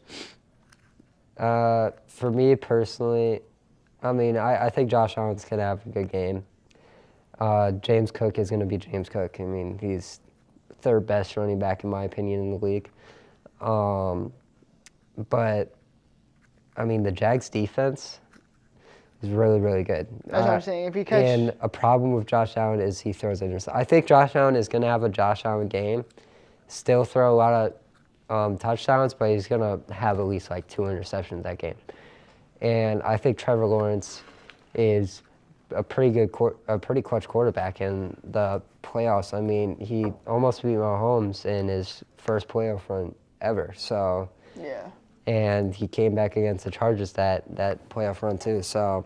For me personally, I mean, I think Josh Allen's gonna have a good game. James Cook is gonna be James Cook. I mean, he's third best running back in my opinion in the league. But I mean, the Jags defense is really, really good. That's what I'm saying. If he catch... And a problem with Josh Allen is he throws interceptions. I think Josh Allen is gonna have a Josh Allen game. Still throw a lot of touchdowns, but he's going to have at least like 2 interceptions that game. And I think Trevor Lawrence is a pretty clutch quarterback in the playoffs. I mean, he almost beat Mahomes in his first playoff run ever. So, yeah. And he came back against the Chargers that playoff run too. So,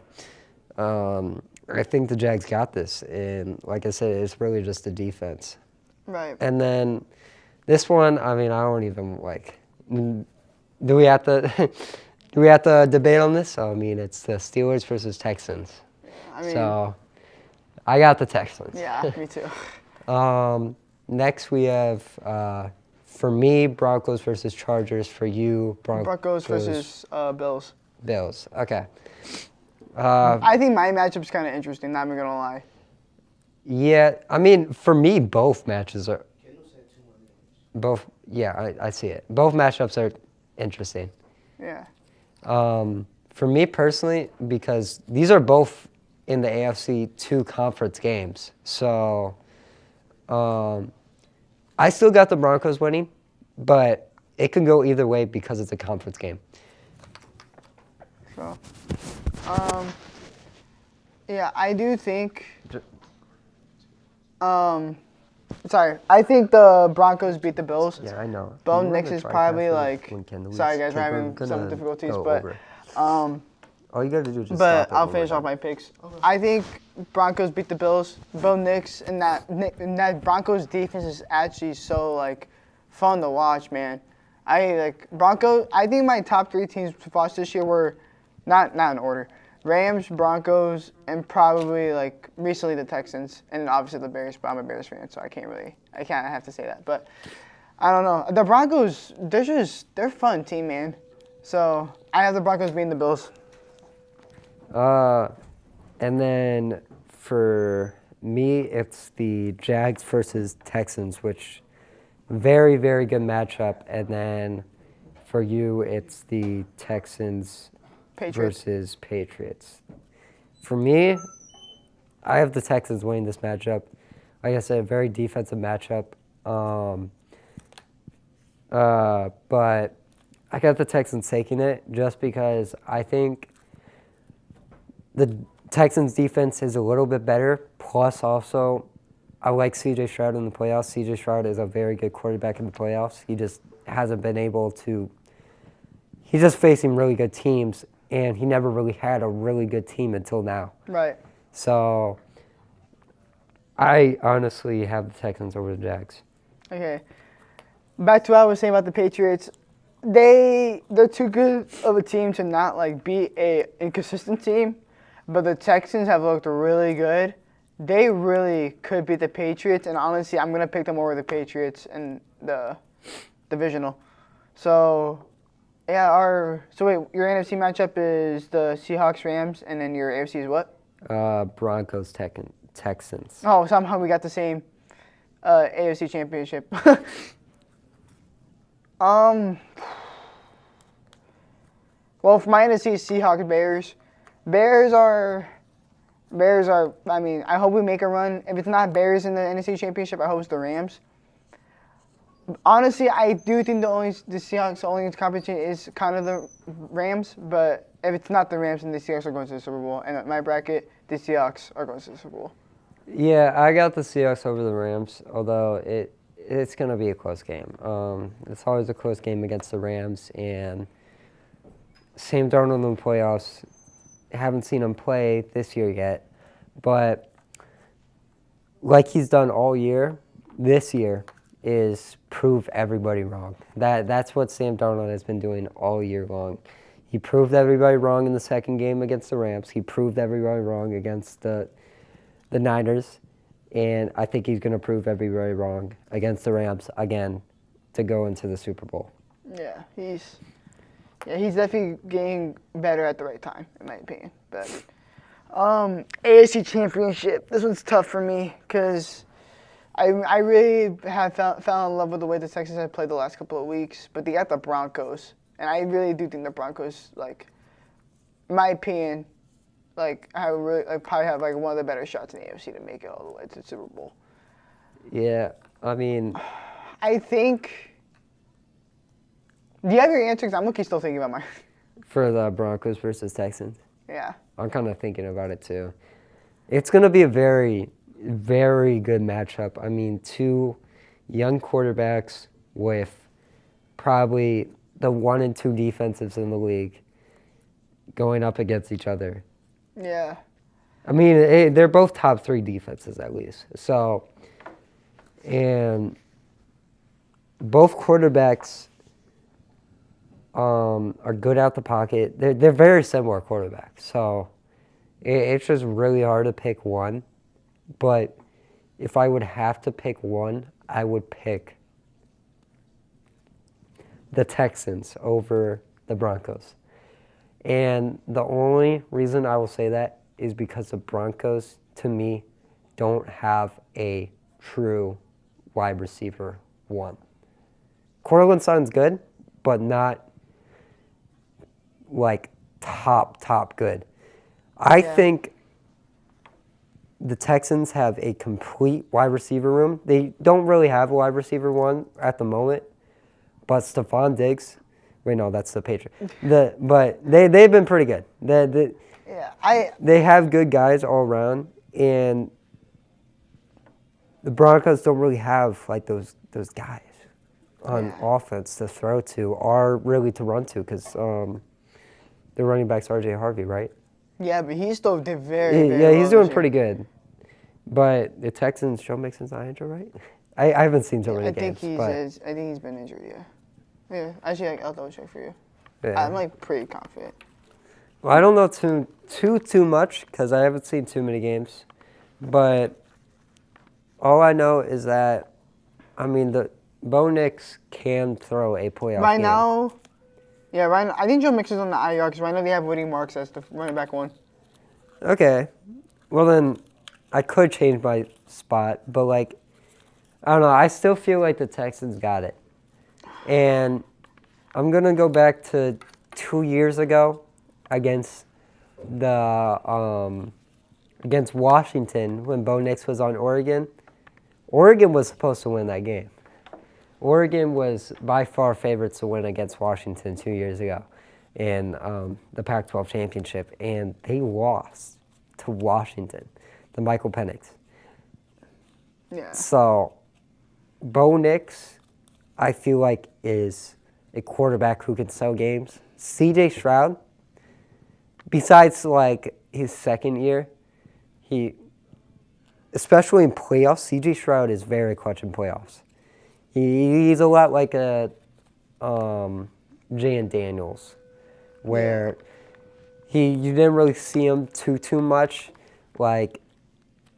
I think the Jags got this. And like I said, it's really just the defense. Right. And then this one, I mean, I don't even like. Do we have to debate on this? So, I mean, it's the Steelers versus Texans. I mean, so, I got the Texans. Yeah, me too. Next we have, for me, Broncos versus Chargers. For you, Broncos versus Bills. Bills. Okay. I think my matchup's kind of interesting. Not even gonna lie. Yeah, I mean, for me, both matches are. I see it. Both matchups are interesting. Yeah. For me personally, because these are both in the AFC 2 conference games. So, I still got the Broncos winning, but it can go either way because it's a conference game. So, yeah, I do think. I think the Broncos beat the Bills. Yeah, I know. Bo Nix is probably like. Sorry, guys, we're having some difficulties, but. All you gotta do is just. But I'll finish off my picks. Okay. I think Broncos beat the Bills. Bo Nix and that Broncos defense is actually so like fun to watch, man. I think my top 3 teams to watch this year were not in order. Rams, Broncos, and probably like recently the Texans, and obviously the Bears. But I'm a Bears fan, so I can't have to say that. But I don't know. The Broncos, they're a fun team, man. So I have the Broncos beating the Bills. And then for me, it's the Jags versus Texans, which very, very good matchup. And then for you, it's the Texans versus Patriots. For me, I have the Texans winning this matchup. Like I said, very defensive matchup. But I got the Texans taking it just because I think the Texans defense is a little bit better. Plus, also, I like C.J. Stroud in the playoffs. C.J. Stroud is a very good quarterback in the playoffs. He just hasn't been able to. He's just facing really good teams, and he never really had a really good team until now. Right. So, I honestly have the Texans over the Jags. Okay. Back to what I was saying about the Patriots. They're too good of a team to not like be a inconsistent team, but the Texans have looked really good. They really could beat the Patriots, and honestly, I'm gonna pick them over the Patriots in the divisional. So, Yeah, so wait, your NFC matchup is the Seahawks Rams, and then your AFC is what? Broncos Texans. Oh, somehow we got the same AFC championship. Well, for my NFC, Seahawks Bears. Bears are. I mean, I hope we make a run. If it's not Bears in the NFC championship, I hope it's the Rams. Honestly, I do think the Seahawks' only competition is kind of the Rams. But if it's not the Rams, then the Seahawks are going to the Super Bowl. And at my bracket, the Seahawks are going to the Super Bowl. Yeah, I got the Seahawks over the Rams, although it's going to be a close game. It's always a close game against the Rams, and Sam Darnold in the playoffs. Haven't seen him play this year yet, but like he's done all year, this year is prove everybody wrong. That's what Sam Darnold has been doing all year long. He proved everybody wrong in the second game against the Rams. He proved everybody wrong against the Niners, and I think he's going to prove everybody wrong against the Rams again to go into the Super Bowl. Yeah, he's definitely getting better at the right time, in my opinion. But AFC Championship, this one's tough for me because I really have fell in love with the way the Texans have played the last couple of weeks. But they got the Broncos, and I really do think the Broncos, like, in my opinion, like probably have like one of the better shots in the AFC to make it all the way to the Super Bowl. Yeah, I mean, I think. Do you have your answer? 'Cause I'm still thinking about mine. for the Broncos versus Texans, Yeah. I'm kind of thinking about it too. It's going to be a very, very good matchup. I mean, two young quarterbacks with probably the 1 and 2 defenses in the league going up against each other. Yeah. I mean, they're both top 3 defenses at least. So, and both quarterbacks are good out the pocket. They're very similar quarterbacks. So, it's just really hard to pick one. But if I would have to pick one, I would pick the Texans over the Broncos. And the only reason I will say that is because the Broncos, to me, don't have a true wide receiver one. Cortland Sutton's good, but not like top good. I think the Texans have a complete wide receiver room. They don't really have a wide receiver one at the moment, but Stephon Diggs. Wait, no, that's the Patriots. But they've been pretty good. They have good guys all around, and the Broncos don't really have like those guys on offense to throw to or really to run to because their running back's RJ Harvey, right? Yeah, but he's still did very Yeah, he's well doing this pretty good. But the Texans, Joe Mixon's not injured, right? I haven't seen so many games. I think he's been injured, yeah. Yeah, actually, I'll double check for you. Yeah. I'm like pretty confident. Well, I don't know too much because I haven't seen too many games. But all I know is that, I mean, the Bo Nix can throw a playoff Right game. now, I think Joe Mixon's on the IR because right now they have Woody Marks as the running back one. Okay. Well, then I could change my spot. But, like, I don't know. I still feel like the Texans got it. And I'm going to go back to 2 years ago against against Washington when Bo Nix was on Oregon. Oregon was supposed to win that game. Oregon was by far favorites to win against Washington 2 years ago in the Pac-12 championship, and they lost to Washington, to Michael Penix. Yeah. So, Bo Nix, I feel like, is a quarterback who can sell games. C.J. Stroud, besides like his second year, especially in playoffs, C.J. Stroud is very clutch in playoffs. He's a lot like a Jan Daniels, where you didn't really see him too much, like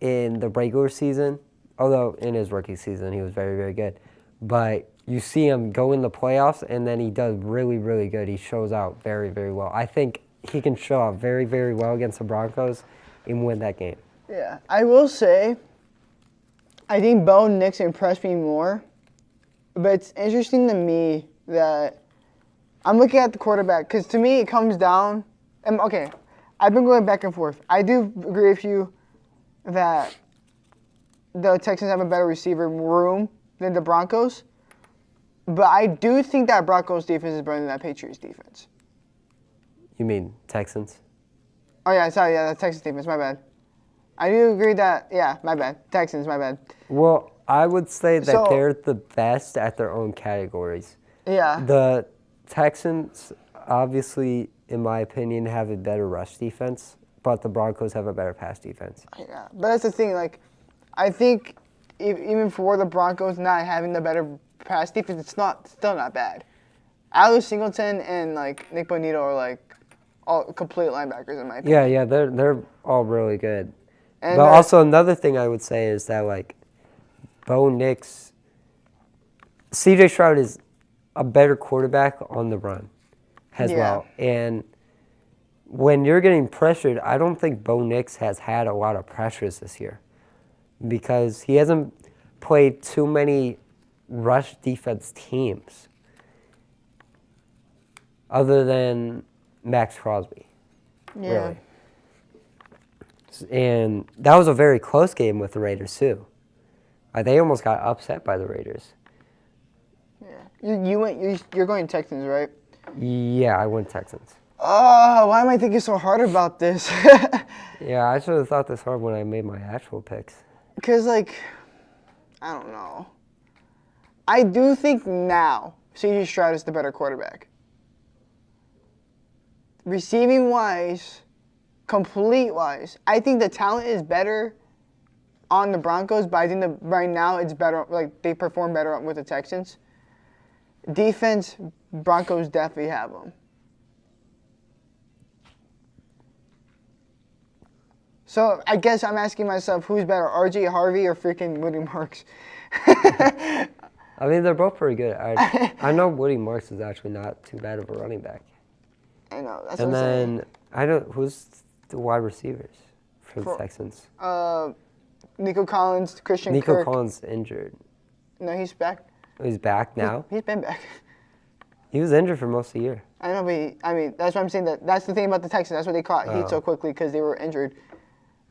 in the regular season. Although in his rookie season he was very, very good, but you see him go in the playoffs, and then he does really, really good. He shows out very, very well. I think he can show out very, very well against the Broncos and win that game. Yeah, I will say, I think Bo Nix impressed me more, but it's interesting to me that I'm looking at the quarterback because to me it comes down. Okay, I've been going back and forth. I do agree with you that the Texans have a better receiver room than the Broncos, but I do think that Broncos defense is better than that Patriots defense. You mean Texans? Oh yeah, sorry, yeah, the Texans defense. My bad. I do agree that, yeah, my bad. Texans, my bad. Well, I would say that So- they're the best at their own categories. Yeah. The Texans, obviously, in my opinion, have a better rush defense, but the Broncos have a better pass defense. Yeah, but that's the thing. Like, I think even for the Broncos not having the better pass defense, it's still not bad. Alex Singleton and like Nick Bonito are like all complete linebackers in my opinion. Yeah, they're all really good. And But also another thing I would say is that like Bo Nix, C.J. Stroud is a better quarterback on the run as Yeah. well. And when you're getting pressured, I don't think Bo Nix has had a lot of pressures this year because he hasn't played too many rush defense teams other than Max Crosby. yeah. Really. And that was a very close game with the Raiders too. They almost got upset by the Raiders. You're going Texans, right? Yeah, I went Texans. Oh, why am I thinking so hard about this? Yeah, I should have thought this hard when I made my actual picks. Because like, I don't know. I do think now C.J. Stroud is the better quarterback. Receiving wise, complete wise, I think the talent is better on the Broncos, but I think right now it's better. Like they perform better with the Texans. Defense, Broncos definitely have them. So I guess I'm asking myself, who's better, R.J. Harvey or freaking Woody Marks? I mean, they're both pretty good. I know Woody Marks is actually not too bad of a running back. I know. That's And what I'm saying. then I don't. Who's the wide receivers for the Texans? Nico Collins, Christian Nico Kirk. Collins injured. No, he's back. He's back now. He's been back. He was injured for most of the year. I know, but I mean, that's what I'm saying. That's the thing about the Texans. That's why they caught heat so quickly because they were injured.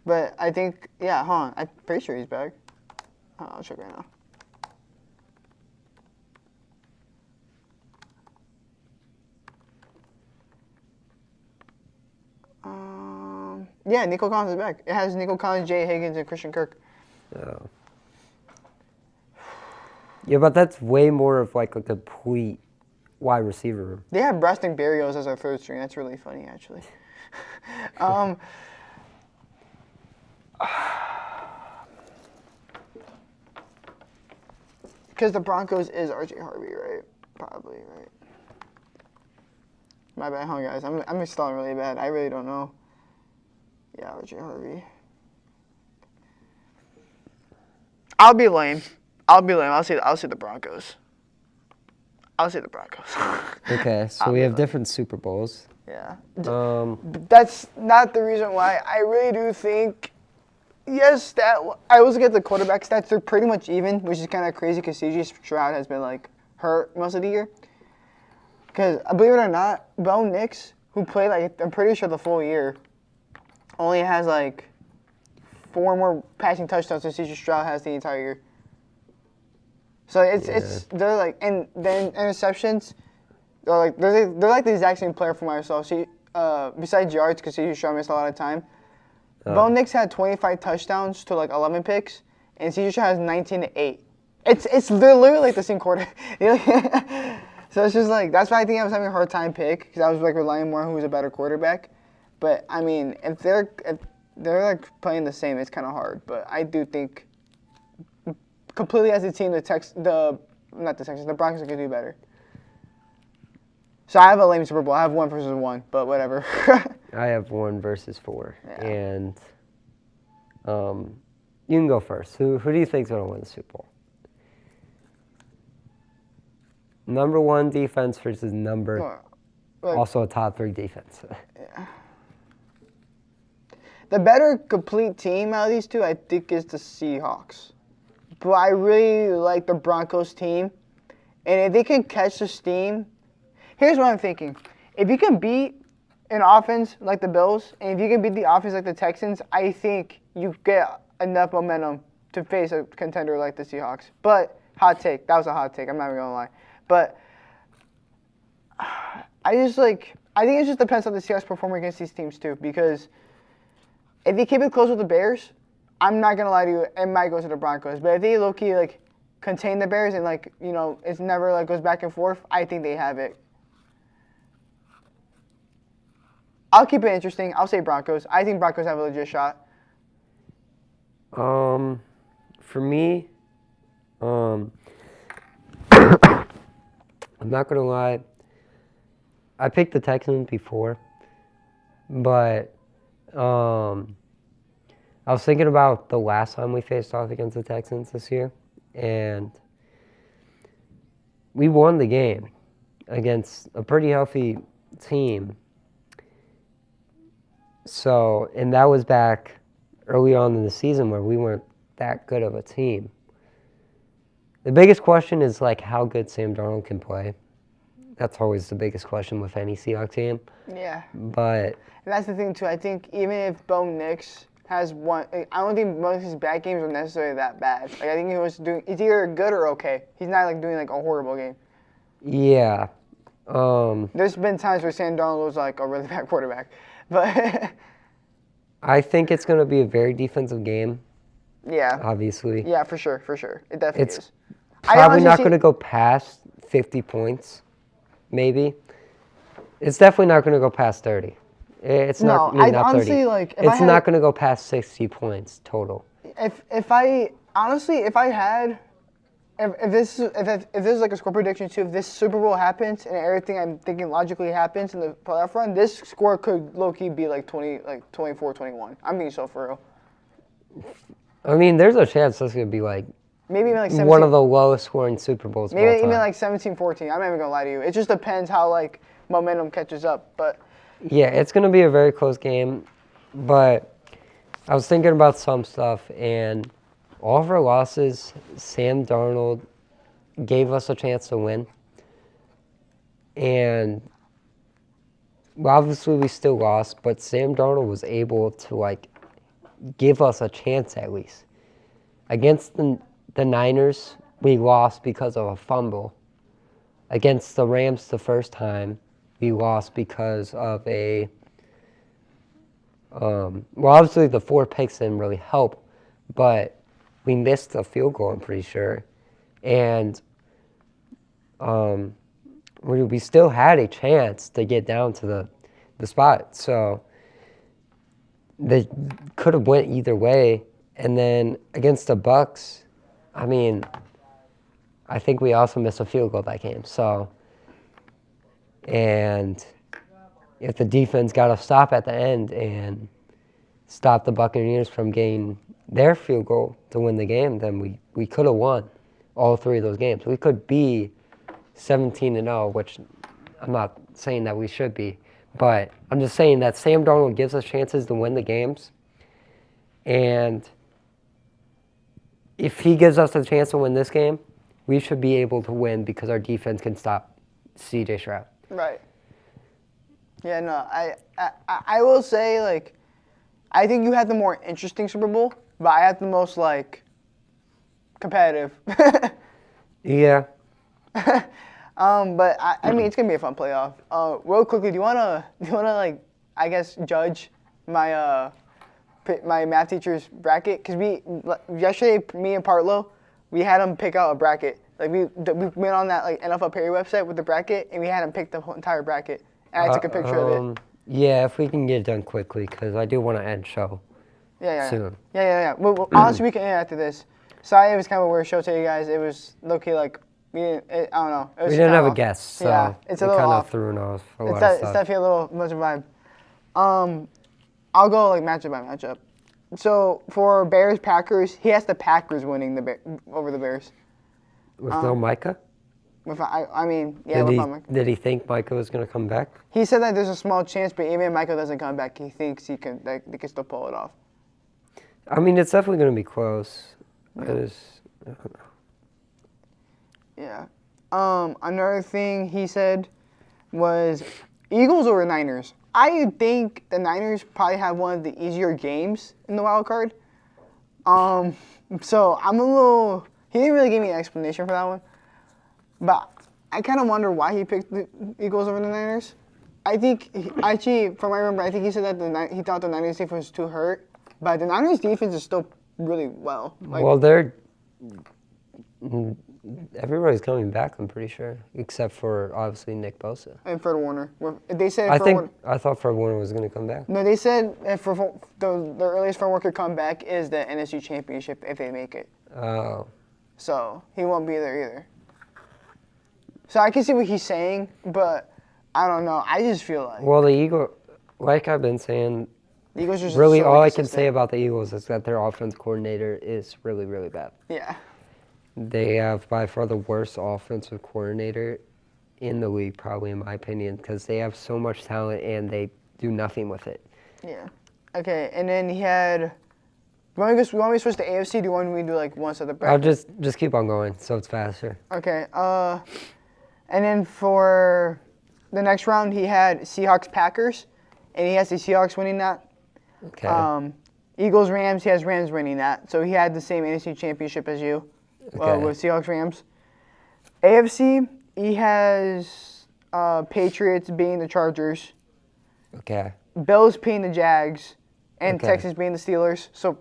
But I think, yeah, hold on. I'm pretty sure he's back. I'll check right now. Yeah, Nico Collins is back. It has Nico Collins, Jay Higgins, and Christian Kirk. Oh. Yeah, but that's way more of like a complete wide receiver room. They have Preston Berrios as our third string. That's really funny, actually. Because the Broncos is R.J. Harvey, right? Probably, right? My bad, huh, guys? I'm stalling really bad. I really don't know. Yeah, R.J. Harvey. I'll be lame. I'll say the Broncos. I'll say the Broncos. Okay, so we have different Super Bowls. Yeah. That's Not the reason why. I really do think, yes, that I was looking at the quarterback stats. They're pretty much even, which is kind of crazy because C.J. Stroud has been like hurt most of the year. Because believe it or not, Bo Nix, who played like I'm pretty sure the full year, only has like 4 more passing touchdowns than C.J. Stroud has the entire year. So they're like, and then interceptions, they're like the exact same player for myself. Besides yards, because C.J. Stroud missed a lot of time. Bo Nix had 25 touchdowns to like 11 picks, and C.J. Stroud has 19 to 8. They're literally like the same quarter. So it's just like that's why I think I was having a hard time pick because I was like relying more on who was a better quarterback. But I mean, if they're like playing the same, it's kind of hard. But I do think completely as a team, the Broncos are gonna do better. So I have a lame Super Bowl. I have 1 versus 1, but whatever. I have 1 versus 4, Yeah. and you can go first. Who do you think's gonna win the Super Bowl? number 1 defense versus number Like, also a top 3 defense. the better complete team out of these two, I think, is the Seahawks. But I really like the Broncos team. And if they can catch the steam, here's what I'm thinking. If you can beat an offense like the Bills, and if you can beat the offense like the Texans, I think you get enough momentum to face a contender like the Seahawks. But, hot take. That was a hot take. I'm not even going to lie. But I think it just depends on the Seahawks perform against these teams too. Because if they keep it close with the Bears, I'm not going to lie to you, it might go to the Broncos. But if they low-key, like, contain the Bears and, like, you know, it's never, like, goes back and forth, I think they have it. I'll keep it interesting. I'll say Broncos. I think Broncos have a legit shot. For me, I'm not gonna lie. I picked the Texans before, but I was thinking about the last time we faced off against the Texans this year, and we won the game against a pretty healthy team. So, and that was back early on in the season where we weren't that good of a team. The biggest question is, like, how good Sam Darnold can play. That's always the biggest question with any Seahawks team. Yeah. But And that's the thing, too. I think even if Bo Nix has one, I don't think most of his bad games were necessarily that bad. Like, I think he's either good or okay. He's not, like, doing, like, a horrible game. yeah, There's been times where Sam Darnold was, like, a really bad quarterback. But, I think it's going to be a very defensive game, yeah. obviously. Yeah, for sure. It definitely It's is. Probably honestly not see- going to go past 50 points, maybe. It's definitely not going to go past 30. It's not, No, I not honestly, 30. like, if I It's had- not going to go past 60 points total. If this is like a score prediction too, if this Super Bowl happens and everything I'm thinking logically happens in the playoff run, this score could low-key be like 24-21. I'm being so for real. I mean, there's a chance this could be like Maybe even like 17, one of the lowest scoring Super Bowls of all maybe time. even like 17-14. I'm not even gonna lie to you. It just depends how like momentum catches up. But Yeah, it's going to be a very close game, but I was thinking about some stuff, and all of our losses, Sam Darnold gave us a chance to win. And well, obviously we still lost, but Sam Darnold was able to, like, give us a chance at least. Against the Niners, we lost because of a fumble. Against the Rams the first time, we lost because of a well, obviously the 4 picks didn't really help, but we missed a field goal, I'm pretty sure. And we still had a chance to get down to the spot. So they could have went either way. And then against the Bucks, I mean, I think we also missed a field goal that game. So, and if the defense got a stop at the end and stopped the Buccaneers from getting their field goal to win the game, then we could have won all 3 of those games. We could be 17-0, which I'm not saying that we should be, but I'm just saying that Sam Darnold gives us chances to win the games. And if he gives us a chance to win this game, we should be able to win because our defense can stop C.J. Stroud. right. Yeah, no, I will say, like, I think you had the more interesting Super Bowl, but I had the most, like, competitive. Yeah. But I mean, it's gonna be a fun playoff. Real quickly, do you wanna like, I guess, judge my my math teacher's bracket? Cause yesterday, me and Partlow, we had him pick out a bracket. Like we went on that like NFL Perry website with the bracket, and we had him pick the whole entire bracket. And I took a picture of it. Yeah, if we can get it done quickly, because I do want to end show soon. Yeah. Well, honestly, we can end after this. Sorry, it was kind of a weird show to you guys. It was low-key like, I don't know. It was We didn't kinda have a off. guest, so Yeah, it's a it little kind of off. threw off a It's lot of it's stuff. definitely a little much of a vibe. I'll go like matchup by matchup. So for Bears-Packers, he has the Packers winning over the Bears. With no Micah? I mean, yeah, without Michael. Did he think Michael was going to come back? He said that there's a small chance, but even if Michael doesn't come back, he thinks they can still pull it off. I mean, it's definitely going to be close. I don't know. Yeah. Another thing he said was Eagles over Niners. I think the Niners probably have one of the easier games in the wild card. So I'm a little. He didn't really give me an explanation for that one, but I kind of wonder why he picked the Eagles over the Niners. I think actually, from what I remember, I think he said that he thought the Niners defense was too hurt, but the Niners defense is still really well. Like, Well, everybody's coming back, I'm pretty sure, except for obviously Nick Bosa. and Fred Warner. They said I thought Fred Warner was going to come back. No, they said if the earliest Fred Warner could come back is the NFC Championship if they make it. Oh, So he won't be there either. So I can see what he's saying, but I don't know. I just feel like well, the Eagles, like I've been saying, the Eagles are just really so all I can inconsistent. say about the Eagles is that their offense coordinator is really, really bad. Yeah, They have by far the worst offensive coordinator in the league, probably in my opinion, because they have so much talent and they do nothing with it. yeah. Okay, and then he had. You want me to switch to AFC? Do you want me to do like one set of I'll just keep on going, so it's faster. Okay. And then for the next round, he had Seahawks Packers, and he has the Seahawks winning that. Okay. Eagles Rams, he has Rams winning that. So he had the same NFC Championship as you, Okay. with Seahawks Rams. AFC, he has Patriots being the Chargers, Okay. Bills being the Jags, and Okay. Texans being the Steelers. So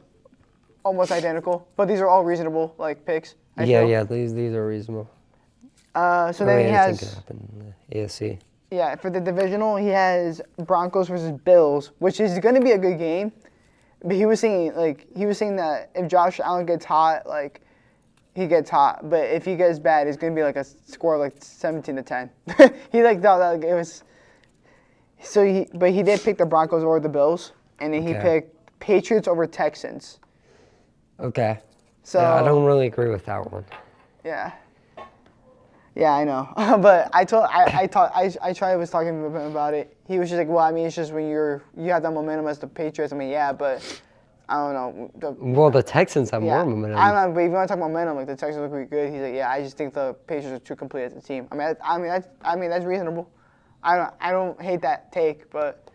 almost identical, but these are all reasonable like picks. I Yeah, feel. yeah. These are reasonable. So then he anything could has. happen in the AFC. Yeah, for the divisional, he has Broncos versus Bills, which is going to be a good game. But he was saying that if Josh Allen gets hot, like he gets hot. But if he gets bad, it's going to be like a score of like 17-10. He like thought that it was. So he did pick the Broncos over the Bills, and then he Okay. picked Patriots over Texans. Okay. So Yeah, I don't really agree with that one. Yeah. Yeah, I know. But I was talking to him about it. He was just like, well, I mean, it's just when you have that momentum as the Patriots. I mean, yeah, but I don't know. Well, the Texans have Yeah, more momentum. I don't know, but if you want to talk momentum, like the Texans look pretty good. He's like, yeah, I just think the Patriots are too complete as a team. I mean that's reasonable. I don't hate that take, but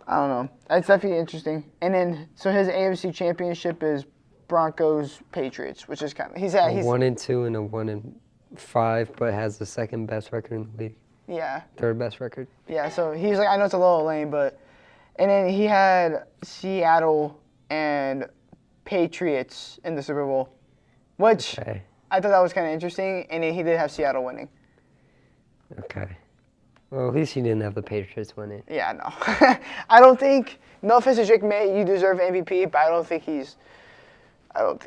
I don't know. That's definitely interesting. And then so his AFC Championship is Broncos Patriots, which is kind of he's 1-2 and a 1-5, but has the second best record in the league. yeah. Third best record. Yeah, so he's like, I know it's a little lame, but. And then he had Seattle and Patriots in the Super Bowl, which Okay. I thought that was kind of interesting. And then he did have Seattle winning. Okay. Well, at least he didn't have the Patriots winning. Yeah, no. I don't think, no offense to Drake May, you deserve MVP, but I don't think he's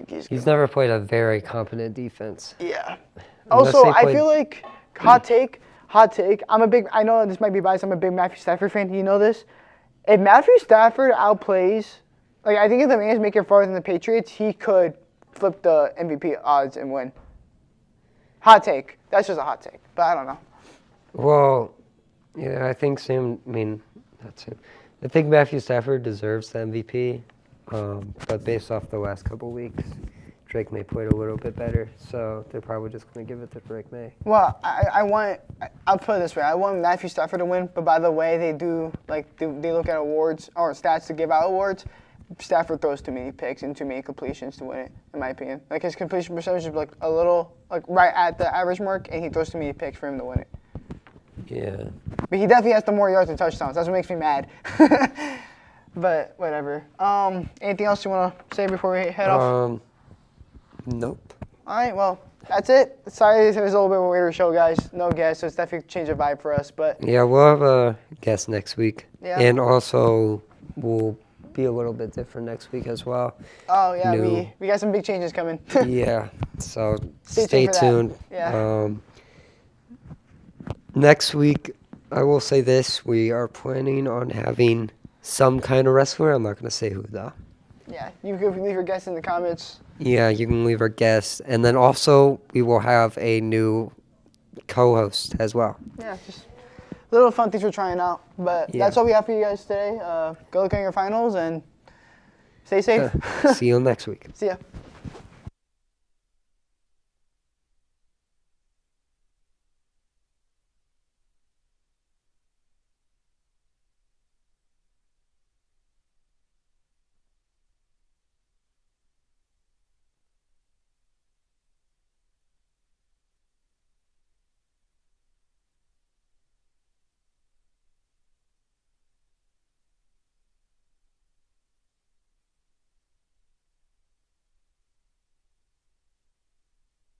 He's good. never played a very competent defense. Yeah. Unless Also, they I played- feel like, hot take, I know this might be biased, I'm a big Matthew Stafford fan, you know this? If Matthew Stafford outplays, like I think if the Rams make it farther than the Patriots, he could flip the MVP odds and win. Hot take. That's just a hot take, but I don't know. Well, yeah, I think that's him. I think Matthew Stafford deserves the MVP, but based off the last couple weeks, Drake May played a little bit better, so they're probably just going to give it to Drake May. Well, I'll put it this way. I want Matthew Stafford to win, but by the way they do, they look at awards or stats to give out awards, Stafford throws too many picks and too many completions to win it, in my opinion. Like his completion percentage is like a little, like right at the average mark, and he throws too many picks for him to win it. Yeah. But he definitely has the more yards and touchdowns. That's what makes me mad. But whatever. Anything else you want to say before we head off? Nope. All right, well, that's it. Sorry it was a little bit of a weirder show, guys. No guests, so it's definitely changed the vibe for us. But Yeah, we'll have a guest next week. Yeah. And also, we'll be a little bit different next week as well. oh yeah, No. we got some big changes coming. Yeah, so Stay tuned stay for that. tuned. Yeah. Next week, I will say this, we are planning on having some kind of wrestler. I'm not going to say who, though. Yeah, you can leave your guests in the comments. Yeah, you can leave our guests. And then also, we will have a new co-host as well. Yeah, just little fun things we're trying out. But Yeah. that's all we have for you guys today. Go look at your finals and stay safe. See you next week. See ya.